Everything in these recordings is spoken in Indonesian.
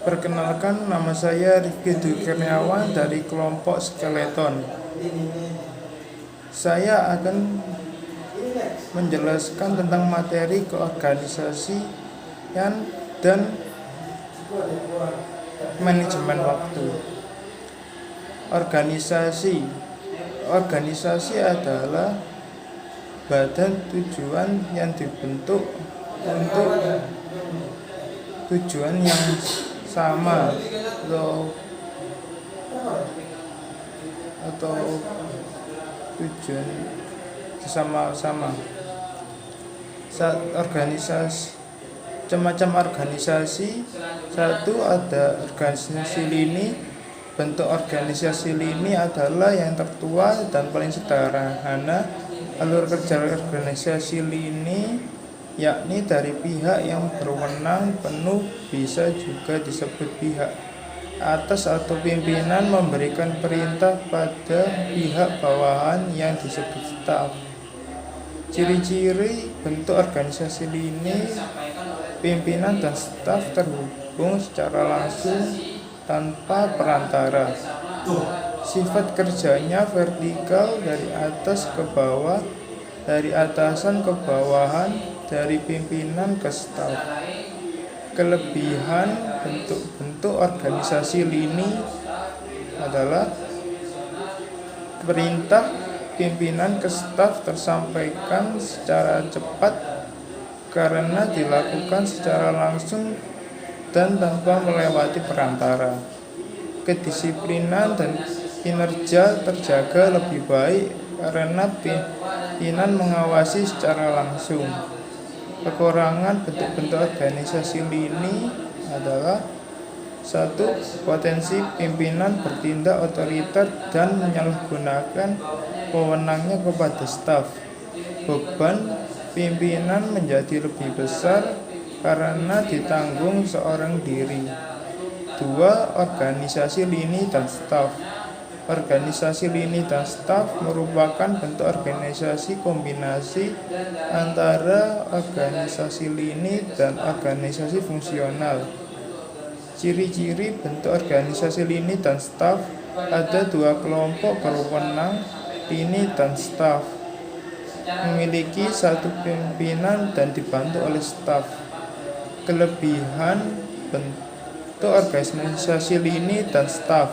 Perkenalkan, nama saya Rifki Dwi Kurniawan dari kelompok Skeleton. Saya akan menjelaskan tentang materi keorganisasian dan manajemen waktu. Organisasi adalah badan tujuan yang dibentuk untuk tujuan yang sama atau tujuan sama-sama. Macam organisasi. Satu, ada organisasi lini. Bentuk organisasi lini adalah yang tertua dan paling sederhana. Alur kerja organisasi lini yakni dari pihak yang berwenang penuh, bisa juga disebut pihak atas atau pimpinan, memberikan perintah pada pihak bawahan yang disebut staf. Ciri-ciri bentuk organisasi lini: pimpinan dan staf terhubung secara langsung tanpa perantara. Sifat kerjanya vertikal, dari atas ke bawah, dari atasan ke bawahan, dari pimpinan ke staf. Kelebihan bentuk organisasi lini adalah perintah pimpinan ke staf tersampaikan secara cepat karena dilakukan secara langsung dan tanpa melewati perantara. Kedisiplinan dan kinerja terjaga lebih baik karena pimpinan mengawasi secara langsung. Kekurangan bentuk-bentuk organisasi lini adalah: 1. Potensi pimpinan bertindak otoriter dan menyalahgunakan wewenangnya kepada staf. Beban pimpinan menjadi lebih besar karena ditanggung seorang diri. 2. Organisasi lini dan staf. Organisasi lini dan staf merupakan bentuk organisasi kombinasi antara organisasi lini dan organisasi fungsional. Ciri-ciri bentuk organisasi lini dan staf: ada dua kelompok berwenang, lini dan staf, memiliki satu pimpinan dan dibantu oleh staf. Kelebihan bentuk organisasi lini dan staf: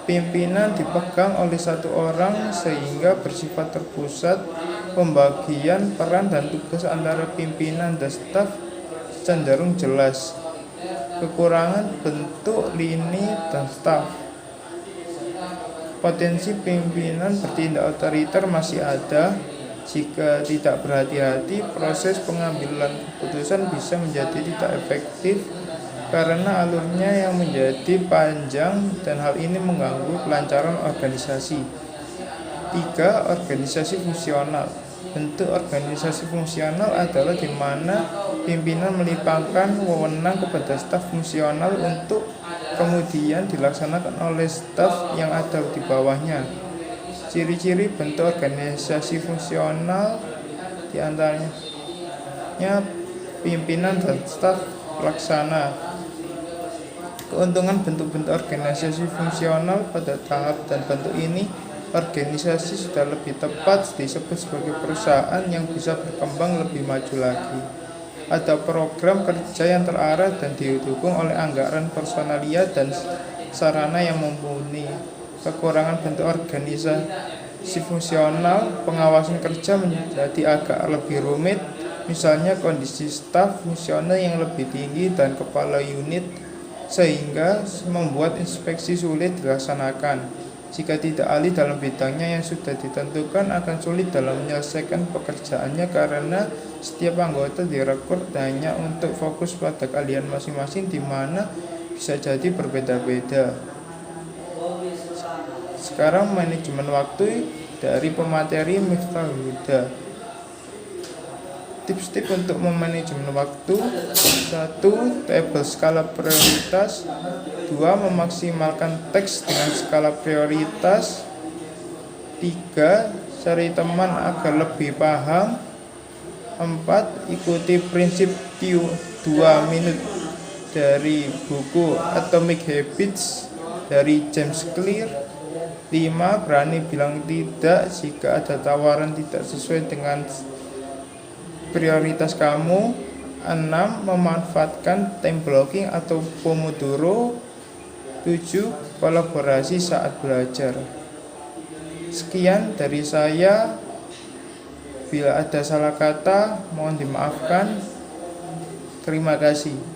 pimpinan dipegang oleh satu orang sehingga bersifat terpusat. Pembagian peran dan tugas antara pimpinan dan staf cenderung jelas. Kekurangan bentuk lini dan staf: potensi pimpinan bertindak otoriter masih ada. Jika tidak berhati-hati, proses pengambilan keputusan bisa menjadi tidak efektif karena alurnya yang menjadi panjang dan hal ini mengganggu kelancaran organisasi. 3. Organisasi fungsional. Bentuk organisasi fungsional adalah di mana pimpinan melimpahkan wewenang kepada staf fungsional untuk kemudian dilaksanakan oleh staf yang ada di bawahnya. Ciri-ciri bentuk organisasi fungsional diantaranya pimpinan dan staf pelaksana. Keuntungan bentuk-bentuk organisasi fungsional: pada tahap dan bentuk ini, organisasi sudah lebih tepat disebut sebagai perusahaan yang bisa berkembang lebih maju lagi. Ada program kerja yang terarah dan didukung oleh anggaran personalia dan sarana yang mumpuni. Kekurangan bentuk organisasi fungsional: pengawasan kerja menjadi agak lebih rumit, misalnya kondisi staf fungsional yang lebih tinggi dan kepala unit, sehingga membuat inspeksi sulit dilaksanakan. Jika tidak ahli dalam bidangnya yang sudah ditentukan, akan sulit dalam menyelesaikan pekerjaannya karena setiap anggota direkrut hanya untuk fokus pada keahlian masing-masing, di mana bisa jadi berbeda-beda. Sekarang manajemen waktu dari pemateri Miftah Huda. Tips-tips untuk memanajemen waktu: 1. Tabel skala prioritas. 2. Memaksimalkan teks dengan skala prioritas. 3. Cari teman agar lebih paham. 4. Ikuti prinsip Q 2 minute dari buku Atomic Habits dari James Clear. 5. Berani bilang tidak jika ada tawaran tidak sesuai dengan prioritas kamu. 6. Memanfaatkan time blocking atau Pomodoro. 7. Kolaborasi saat belajar. Sekian dari saya. Bila ada salah kata, mohon dimaafkan. Terima kasih.